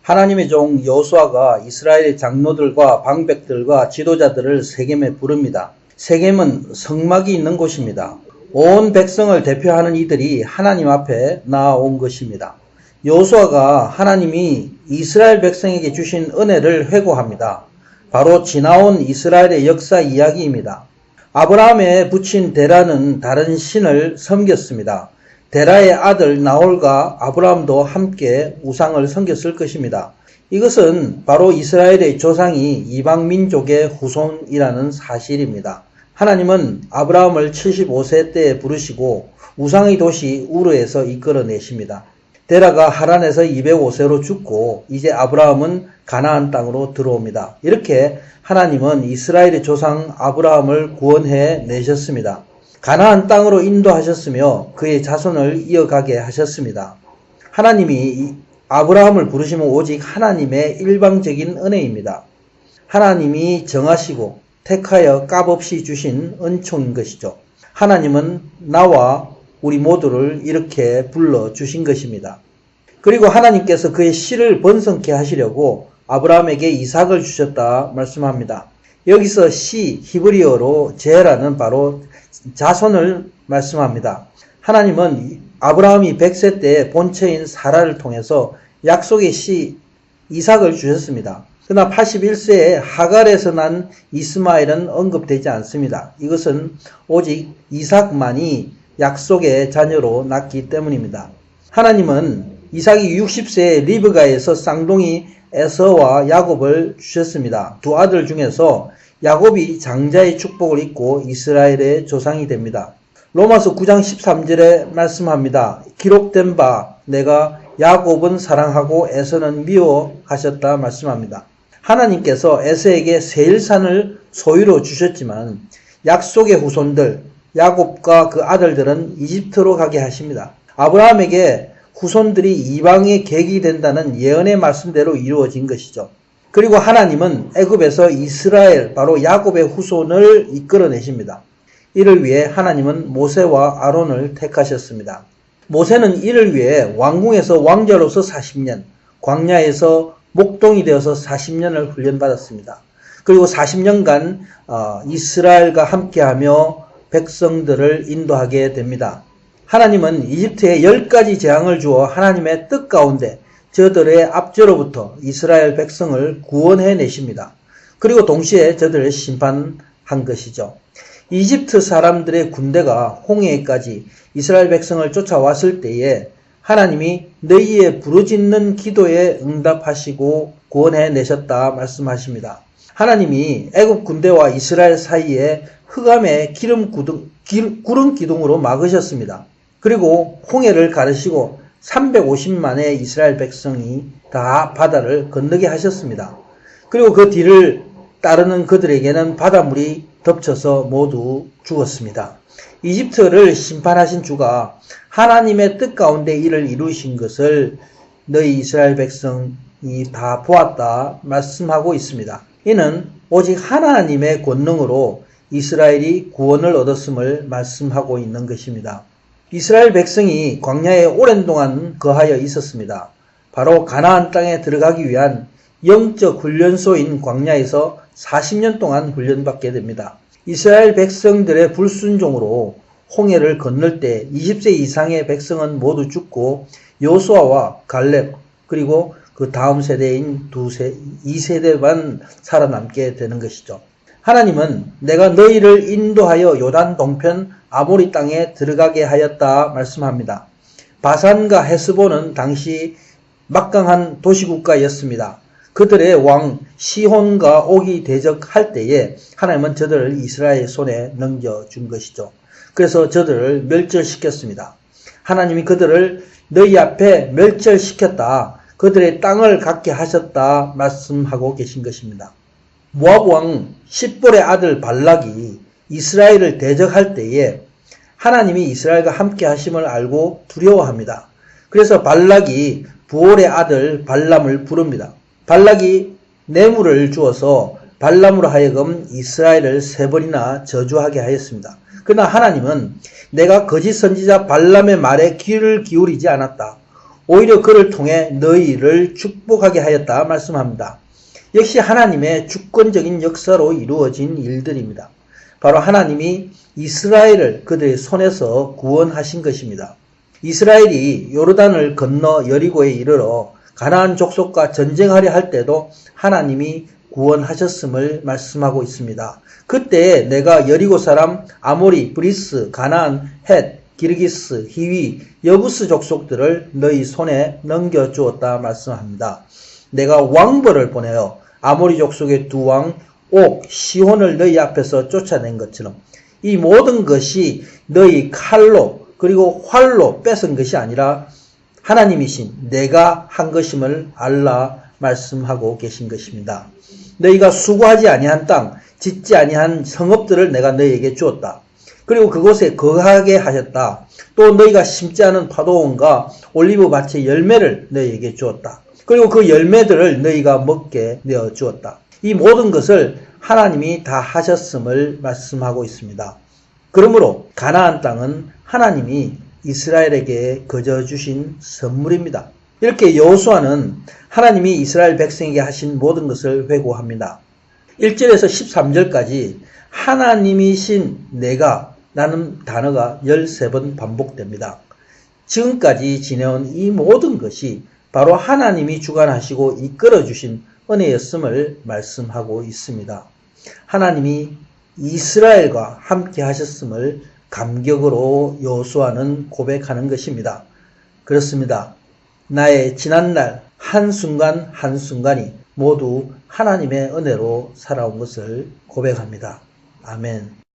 하나님의 종 여호수아가 이스라엘의 장로들과 방백들과 지도자들을 세겜에 부릅니다. 세겜은 성막이 있는 곳입니다. 온 백성을 대표하는 이들이 하나님 앞에 나아온 것입니다. 여호수아가 하나님이 이스라엘 백성에게 주신 은혜를 회고합니다. 바로 지나온 이스라엘의 역사 이야기입니다. 아브라함의 부친 데라는 다른 신을 섬겼습니다. 데라의 아들 나홀과 아브라함도 함께 우상을 섬겼을 것입니다. 이것은 바로 이스라엘의 조상이 이방 민족의 후손이라는 사실입니다. 하나님은 아브라함을 75세 때에 부르시고 우상의 도시 우르에서 이끌어내십니다. 데라가 하란에서 205세로 죽고 이제 아브라함은 가나안 땅으로 들어옵니다. 이렇게 하나님은 이스라엘의 조상 아브라함을 구원해 내셨습니다. 가나안 땅으로 인도하셨으며 그의 자손을 이어가게 하셨습니다. 하나님이 아브라함을 부르시면 오직 하나님의 일방적인 은혜입니다. 하나님이 정하시고 택하여 값없이 주신 은총인 것이죠. 하나님은 나와 우리 모두를 이렇게 불러주신 것입니다. 그리고 하나님께서 그의 씨를 번성케 하시려고 아브라함에게 이삭을 주셨다 말씀합니다. 여기서 씨, 히브리어로 제라는 바로 자손을 말씀합니다. 하나님은 아브라함이 100세 때 본처인 사라를 통해서 약속의 씨 이삭을 주셨습니다. 그러나 81세에 하갈에서 난 이스마엘은 언급되지 않습니다. 이것은 오직 이삭만이 약속의 자녀로 낳기 때문입니다. 하나님은 이삭이 60세에 리브가에서 쌍둥이 에서와 야곱을 주셨습니다. 두 아들 중에서 야곱이 장자의 축복을 입고 이스라엘의 조상이 됩니다. 로마서 9장 13절에 말씀합니다. 기록된 바 내가 야곱은 사랑하고 에서는 미워하셨다 말씀합니다. 하나님께서 에서에게 세일산을 소유로 주셨지만 약속의 후손들 야곱과 그 아들들은 이집트로 가게 하십니다. 아브라함에게 후손들이 이방의 객이 된다는 예언의 말씀대로 이루어진 것이죠. 그리고 하나님은 애굽에서 이스라엘 바로 야곱의 후손을 이끌어내십니다. 이를 위해 하나님은 모세와 아론을 택하셨습니다. 모세는 이를 위해 왕궁에서 왕자로서 40년, 광야에서 목동이 되어서 40년을 훈련받았습니다. 그리고 40년간 이스라엘과 함께하며 백성들을 인도하게 됩니다. 하나님은 이집트에 10가지 재앙을 주어 하나님의 뜻 가운데 저들의 압제로부터 이스라엘 백성을 구원해 내십니다. 그리고 동시에 저들을 심판한 것이죠. 이집트 사람들의 군대가 홍해까지 이스라엘 백성을 쫓아왔을 때에 하나님이 너희의 부르짖는 기도에 응답하시고 구원해 내셨다 말씀하십니다. 하나님이 애굽 군대와 이스라엘 사이에 흑암의 구름 기둥으로 막으셨습니다. 그리고 홍해를 가르시고 350만의 이스라엘 백성이 다 바다를 건너게 하셨습니다. 그리고 그 뒤를 따르는 그들에게는 바닷물이 덮쳐서 모두 죽었습니다. 이집트를 심판하신 주가 하나님의 뜻 가운데 이를 이루신 것을 너희 이스라엘 백성이 다 보았다 말씀하고 있습니다. 이는 오직 하나님의 권능으로 이스라엘이 구원을 얻었음을 말씀하고 있는 것입니다. 이스라엘 백성이 광야에 오랜 동안 거하여 있었습니다. 바로 가나안 땅에 들어가기 위한 영적 훈련소인 광야에서 40년 동안 훈련받게 됩니다. 이스라엘 백성들의 불순종으로 홍해를 건널 때 20세 이상의 백성은 모두 죽고 여호수아와 갈렙 그리고 그 다음 세대인 2세대만 살아남게 되는 것이죠. 하나님은 내가 너희를 인도하여 요단 동편 아모리 땅에 들어가게 하였다 말씀합니다. 바산과 헤스본은 당시 막강한 도시국가였습니다. 그들의 왕 시혼과 옥이 대적할 때에 하나님은 저들을 이스라엘 손에 넘겨준 것이죠. 그래서 저들을 멸절시켰습니다. 하나님이 그들을 너희 앞에 멸절시켰다. 그들의 땅을 갖게 하셨다 말씀하고 계신 것입니다. 모압 왕 십볼의 아들 발락이 이스라엘을 대적할 때에 하나님이 이스라엘과 함께 하심을 알고 두려워합니다. 그래서 발락이 부올의 아들 발람을 부릅니다. 발락이 뇌물을 주어서 발람으로 하여금 이스라엘을 3번이나 저주하게 하였습니다. 그러나 하나님은 내가 거짓 선지자 발람의 말에 귀를 기울이지 않았다. 오히려 그를 통해 너희를 축복하게 하였다 말씀합니다. 역시 하나님의 주권적인 역사로 이루어진 일들입니다. 바로 하나님이 이스라엘을 그들의 손에서 구원하신 것입니다. 이스라엘이 요르단을 건너 여리고에 이르러 가나안 족속과 전쟁하려 할 때도 하나님이 구원하셨음을 말씀하고 있습니다. 그때 내가 여리고 사람, 아모리, 브리스, 가나안, 헷, 기르기스, 히위, 여부스 족속들을 너희 손에 넘겨주었다 말씀합니다. 내가 왕벌을 보내어 아모리 족속의 두 왕, 옥, 시혼을 너희 앞에서 쫓아낸 것처럼 이 모든 것이 너희 칼로 그리고 활로 뺏은 것이 아니라 하나님이신 내가 한 것임을 알라 말씀하고 계신 것입니다. 너희가 수고하지 아니한 땅, 짓지 아니한 성읍들을 내가 너희에게 주었다. 그리고 그곳에 거하게 하셨다. 또 너희가 심지 않은 파도원과 올리브 밭의 열매를 너희에게 주었다. 그리고 그 열매들을 너희가 먹게 내어 주었다. 이 모든 것을 하나님이 다 하셨음을 말씀하고 있습니다. 그러므로 가나안 땅은 하나님이 이스라엘에게 거저 주신 선물입니다. 이렇게 여호수아는 하나님이 이스라엘 백성에게 하신 모든 것을 회고합니다. 1절에서 13절까지 하나님이신 내가 라는 단어가 13번 반복됩니다. 지금까지 지내온 이 모든 것이 바로 하나님이 주관하시고 이끌어 주신 은혜였음을 말씀하고 있습니다. 하나님이 이스라엘과 함께 하셨음을 감격으로 여호수아는 고백하는 것입니다. 그렇습니다. 나의 지난날 한순간 한순간이 모두 하나님의 은혜로 살아온 것을 고백합니다. 아멘.